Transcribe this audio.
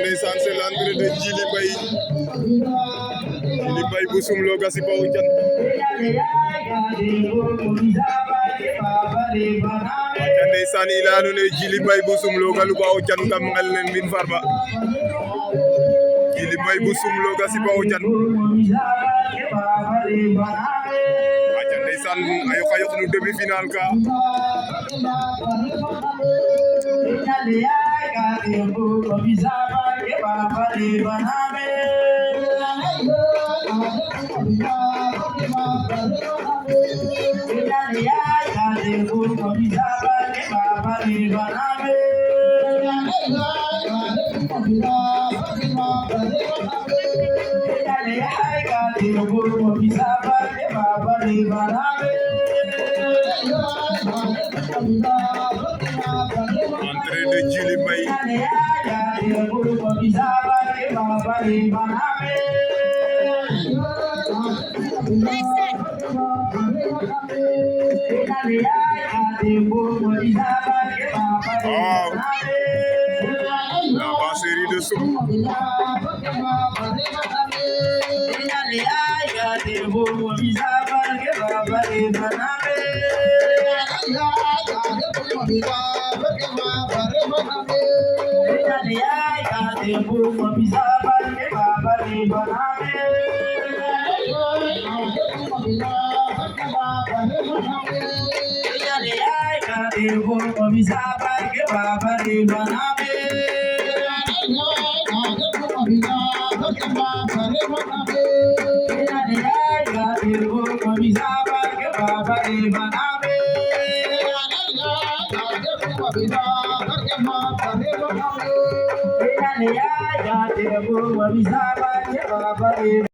ndeysaan c'est l'entrée de Djily Mbaye bu Soumlo Gassi Bawo Diagne aca ndeysaan i leya nuun ne Djily Mbaye bu Soumlo Galu Bawo Diagne kam ngel ne mbin Farba Djily Mbaye bu Soumlo Gassi Bawo Diagne aca ndeysaan a yoqa yoq no demi-finale ka entrée de Djily Mbaye la brasserie de Soum